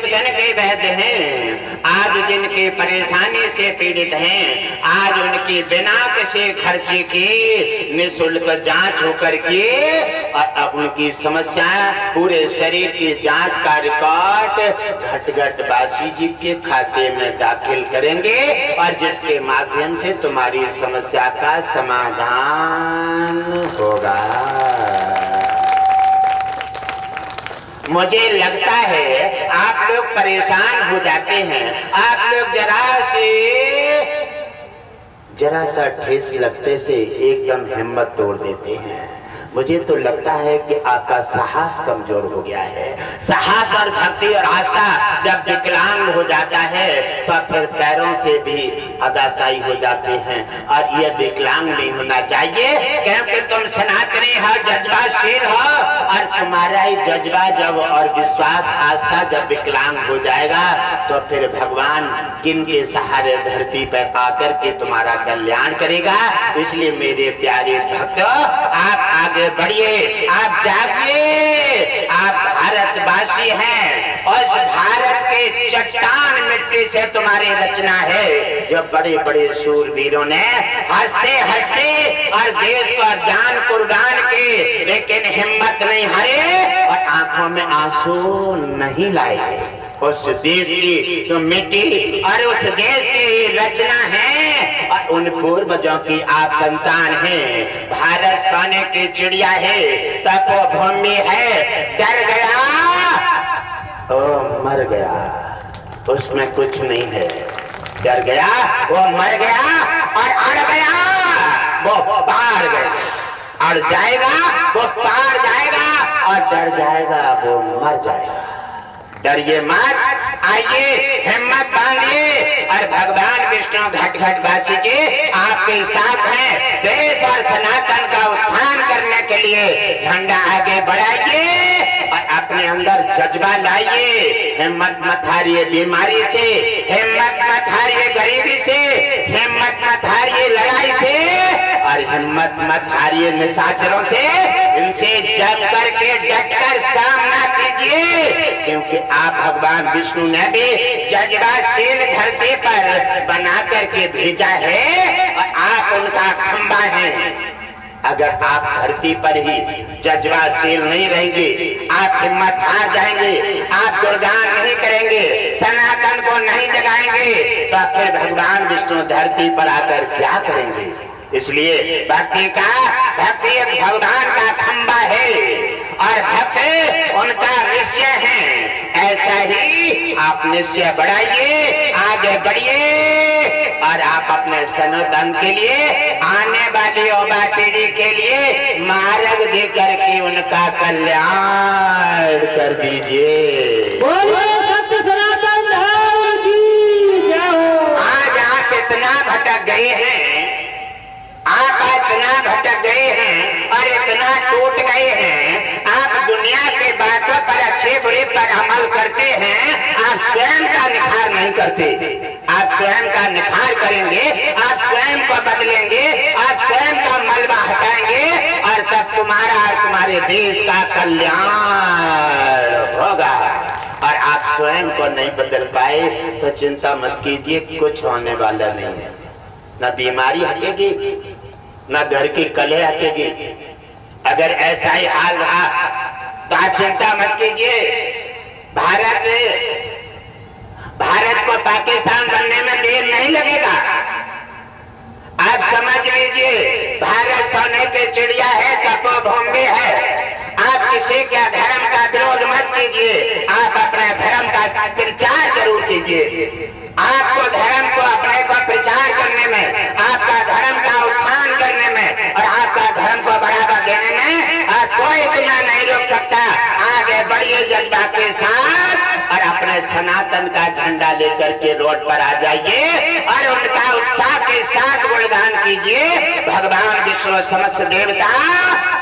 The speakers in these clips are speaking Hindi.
दीपगन के वैद्य हैं, आज जिनके परेशानी से पीड़ित हैं, आज उनकी बिना किसी खर्चे के निःशुल्क जांच होकर के और अब उनकी समस्या पूरे शरीर की जांच का रिकॉर्ड घट बासी जी के खाते में दाखिल करेंगे और जिसके माध्यम से तुम्हारी समस्या का समाधान होगा। मुझे लगता है आप लोग परेशान हो जाते हैं, आप लोग जरा सा ठेस लगते से एकदम हिम्मत तोड़ देते हैं। मुझे तो लगता है कि आपका साहस कमजोर हो गया है। साहस और भक्ति और आस्था जब विकलांग हो जाता है तो फिर पैरों से भी अदासाई हो जाते हैं और यह विकलांग नहीं होना चाहिए, क्योंकि तुम सनातनी हो, जज्बाशील हो और तुम्हारा ही जज्बा जब और विश्वास आस्था जब विकलांग हो जाएगा तो फिर भगवान किन के सहारे धरती पर आकर के तुम्हारा कल्याण करेगा। इसलिए मेरे प्यारे भक्तों, आप आगे बढ़िए, आप जागिए। आप भारतवासी हैं और इस भारत के चट्टान मिट्टी से तुम्हारी रचना है। जो बड़े बड़े शूरवीरों ने हंसते हंसते और देश को जान कुर्बान की, लेकिन हिम्मत नहीं हारे और आंखों में आंसू नहीं लाए। उस देश की तो मिट्टी और उस देश की रचना है और उन पूर्वजों की आप संतान हैं। भारत सोने की चिड़िया है, तपोभूमि है, डर गया ओ मर गया, उसमें कुछ नहीं है। डर गया वो मर गया और अड़ गया वो पार गया, अड़ जाएगा वो पार जाएगा और डर जाएगा वो मर जाएगा। डरिए मत, आइए हिम्मत बांधिए और भगवान विष्णु घट बासी जी आपके साथ हैं। देश और सनातन का उत्थान करने के लिए झंडा आगे बढ़ाइए और अपने अंदर जज्बा लाइए। हिम्मत मत हारिए बीमारी से, हिम्मत मत हारिए गरीबी से, हिम्मत मत हारिए लड़ाई से और हिम्मत मत हारिए निशाचरों से। इनसे जम करके डटकर सामना कीजिए, क्योंकि आप भगवान विष्णु ने भी जज्बाशील धरती पर बना करके भेजा है और आप उनका खंबा हैं। अगर आप धरती पर ही जज्बाशील नहीं रहेंगे, आप हिम्मत हार जाएंगे, आप गुणगान नहीं करेंगे, सनातन को नहीं जगाएंगे, तो फिर भगवान विष्णु धरती पर आकर क्या करेंगे। इसलिए भक्ति एक भगवान का खंबा है और भक्त उनका निश्चय है। ऐसा ही आप निश्चय बढ़ाइए, आगे बढ़िए और आप अपने सनातन के लिए, आने वाली युवा पीढ़ी के लिए मार्ग दे करके उनका कल्याण कर दीजिए। बोलिए सत्य सनातन धर्म की जय। आज आप इतना भटक गए हैं, आप इतना भटक गए हैं और इतना टूट गए हैं, आप दुनिया के बातों पर अच्छे बुरे पर अमल करते हैं, आप स्वयं का निखार नहीं करते। आप स्वयं का निखार करेंगे, आप स्वयं को बदलेंगे, आप स्वयं का मलबा हटाएंगे और तब तुम्हारा और तुम्हारे देश का कल्याण होगा। और आप स्वयं को नहीं बदल पाए तो चिंता मत कीजिए, कुछ होने वाला नहीं है। न बीमारी हटेगी, न घर की कलह हटेगी। अगर ऐसा ही हाल रहा तो आप चिंता मत कीजिए। भारत को पाकिस्तान बनने में देर नहीं लगेगा। आप समझ लीजिए, भारत सोने की चिड़िया है, तपोभूमि है। आप किसी के धर्म का विरोध मत कीजिए, आप अपने धर्म का प्रचार जरूर कीजिए। आपको धर्म को अपने को प्रचार करने में, आपका धर्म का उत्थान करने में और आपका धर्म को बढ़ावा देने में कोई गुनाह नहीं रोक सकता। आगे बढ़िए जज्बा के साथ और अपने सनातन का झंडा लेकर के रोड पर आ जाइए और उनका उत्साह के साथ गुणगान कीजिए। भगवान विष्णु समस्त देवता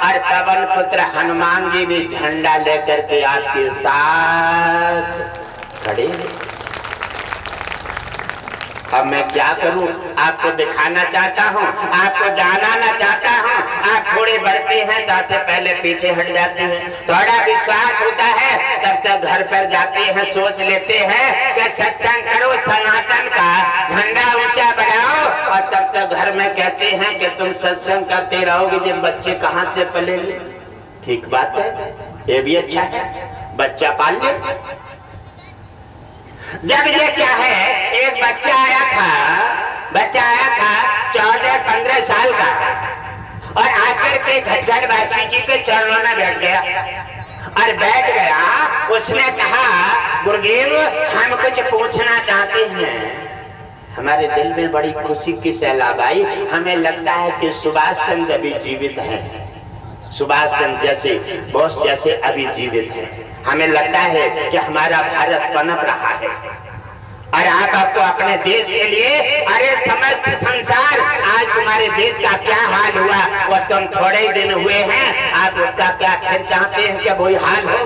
और पवन पुत्र हनुमान जी भी झंडा लेकर के आपके साथ खड़े। अब मैं क्या करूं, आपको दिखाना चाहता हूं, आपको जानाना चाहता हूं। आप थोड़े आगे बढ़ते हैं तो पहले पीछे हट जाते हैं। थोड़ा विश्वास होता है तब तक घर पर जाते हैं, सोच लेते हैं कि सत्संग करो, सनातन का झंडा ऊंचा बढ़ाओ, और तब तक घर में कहते हैं कि तुम सत्संग करते रहोगे, जब बच्चे कहां से पलेंगे। ठीक बात है, ये भी अच्छा है, बच्चा पाल ले। जब ये क्या है, एक बच्चा आया था 14-15 साल का, और आकर के घटघट बासी जी के चरणों में बैठ गया। और बैठ गया, उसने कहा गुरुदेव हम कुछ पूछना चाहते हैं। हमारे दिल में बड़ी खुशी की सैलाब आई। हमें लगता है कि सुभाष चंद्र अभी जीवित हैं, सुभाष चंद्र जैसे बोस जैसे अभी जीवित हैं। हमें लगता है कि हमारा भारत पनप रहा है। और आपको अपने देश के लिए, अरे समस्त संसार आज तुम्हारे देश का क्या हाल हुआ, वो तुम थोड़े ही दिन हुए हैं, आप उसका क्या फिर चाहते हैं कि वही हाल हो।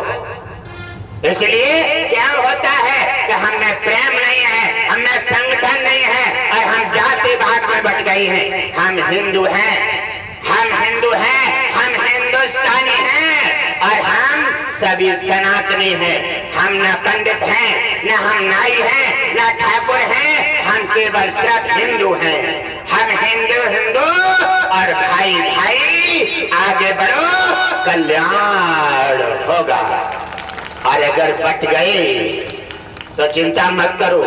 इसलिए क्या होता है कि हमें प्रेम नहीं है, हमें संगठन नहीं है, और हम जाति भाग में बट गए हैं। हम हिंदू हैं, हम हिंदुस्तानी हैं, और हम सभी सनातनी हैं। हम न पंडित हैं, न हम नाई हैं, न ठाकुर हैं, हम केवल सिर्फ हिंदू हैं। हम हिंदू और भाई भाई आगे बढ़ो, कल्याण होगा। और अगर बट गए तो चिंता मत करो,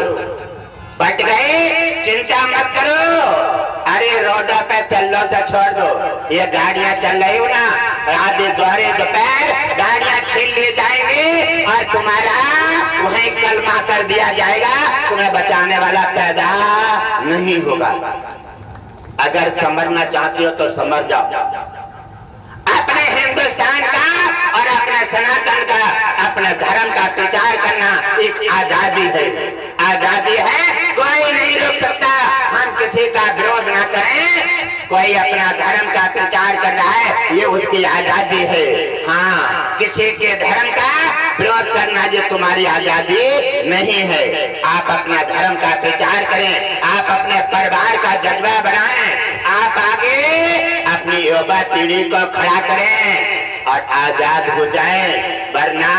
बट गए चिंता मत करो। अरे रोडों पे चल लो तो छोड़ दो, ये गाड़ियां चल रही हो ना, आधे द्वारे दोपहर गाड़ियां छीन ले जाएंगे, और तुम्हारा वहीं कलमा कर दिया जाएगा, तुम्हें बचाने वाला पैदा नहीं होगा। अगर समरना चाहते हो तो समर जाओ। अपने हिंदुस्तान का और अपने सनातन का, अपने धर्म का प्रचार करना एक आजादी है, आजादी है, कोई नहीं रोक सकता। हम किसी का विरोध ना करें, कोई अपना धर्म का प्रचार कर रहा है, ये उसकी आजादी है। हाँ, किसी के धर्म का विरोध करना ये तुम्हारी आजादी नहीं है। आप अपना धर्म का प्रचार करें, आप अपने परिवार का जज्बा बनाएं, आप आगे अपनी युवा पीढ़ी को खड़ा करें और आजाद हो जाएं। वरना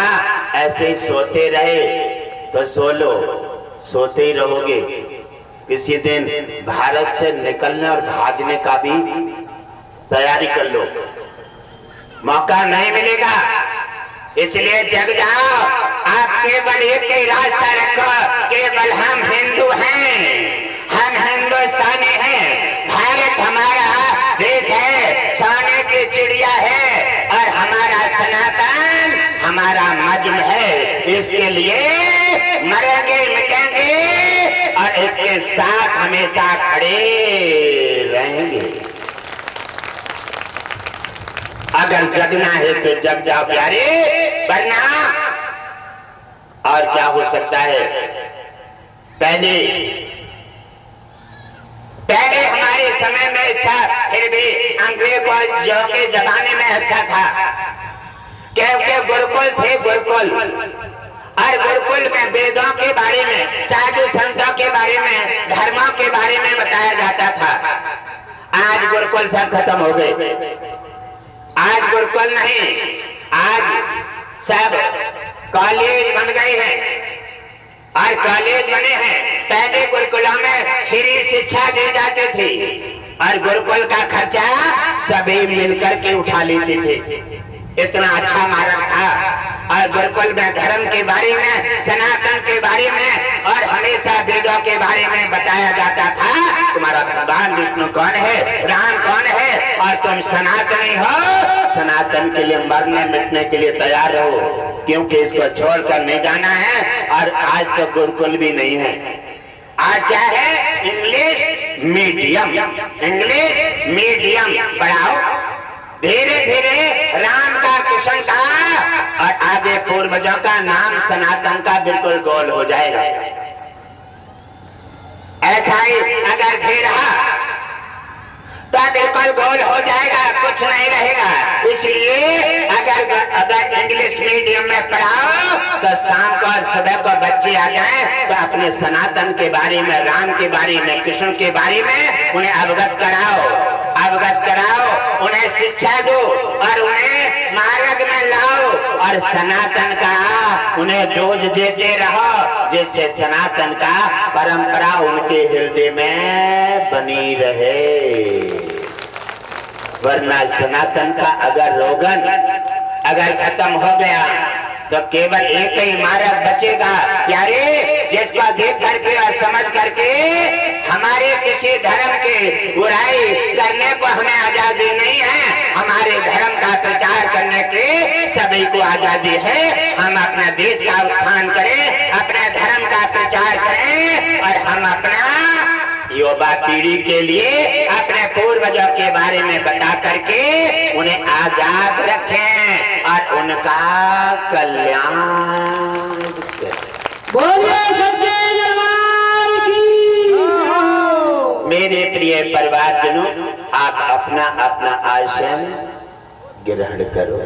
ऐसे ही सोते रहे तो सो लो, सोते ही रहोगे। किसी दिन भारत से निकलने और भागने का भी तैयारी कर लो, मौका नहीं मिलेगा। इसलिए जग जाओ, आप केवल एक ही रास्ता रखो, केवल हम हिंदू हैं, हम हिंदुस्तानी हैं, भारत हमारा देश है, सोने की चिड़िया है, और हमारा सनातन हमारा मजम है। इसके लिए मरेंगे मिटेंगे और इसके साथ हमेशा खड़े रहेंगे। अगर जगना है तो जग जाओ प्यारे, वरना और क्या हो सकता है। पहले हमारे समय में अच्छा, फिर भी अंग्रेजों के जमाने में अच्छा था, क्योंकि गुरुकुल थे, गुरुकुल, और गुरुकुल में वेदों के बारे में, साधु संतों के बारे में, धर्मों के बारे में बताया जाता था। आज गुरुकुल सब खत्म हो गए, आज गुरुकुल नहीं, आज सब कॉलेज बन गए हैं, और कॉलेज बने हैं। पहले गुरुकुलों में फ्री शिक्षा दी जाती थी, और गुरुकुल का खर्चा सभी मिलकर के उठा लेते थे। इतना अच्छा मार्ग था। और गुरुकुल में धर्म के बारे में, सनातन के बारे में, और हमेशा वेदों के बारे में बताया जाता था। तुम्हारा भगवान विष्णु कौन है, राम कौन है, और तुम सनातनी हो, सनातन के लिए मरने मिटने के लिए तैयार रहो, क्योंकि इसको छोड़कर नहीं जाना है। और आज तो गुरुकुल भी नहीं है, आज क्या है, इंग्लिश मीडियम, इंग्लिश मीडियम पढ़ाओ। धीरे धीरे राम का, कृष्ण का, और आगे पूर्वजों का नाम सनातन का बिल्कुल गोल हो जाएगा। ऐसा ही अगर भी रहा तो बिल्कुल गोल हो जाएगा, कुछ नहीं रहेगा। इसलिए अगर इंग्लिश मीडियम में पढ़ाओ तो शाम को और सुबह को बच्चे आ जाएं तो अपने सनातन के बारे में, राम के बारे में, कृष्ण के बारे में उन्हें अवगत कराओ, अवगत कराओ। उन्हें शिक्षा दो और उन्हें मार्ग में लाओ और सनातन का उन्हें डोज देते रहो, जिससे सनातन का परंपरा उनके हृदय में बनी रहे। वरना सनातन का अगर रोगन अगर खत्म हो गया तो केवल एक ही मार्ग बचेगा, यारे जिसको देख करके और समझ करके हमारे किसी धर्म की बुराई करने को हमें आजादी नहीं है। हमारे धर्म का प्रचार करने की सभी को आजादी है। हम अपना देश का उत्थान करें, अपने धर्म का प्रचार करें और हम अपना युवा पीढ़ी के लिए अपने पूर्वजों के बारे में बता करके उन्हें आजाद रखें और उनका कल्याण करें। बोलिए सच्चे दरबार की। मेरे प्रिय परिवारजनों, आप अपना अपना आसन ग्रहण करो।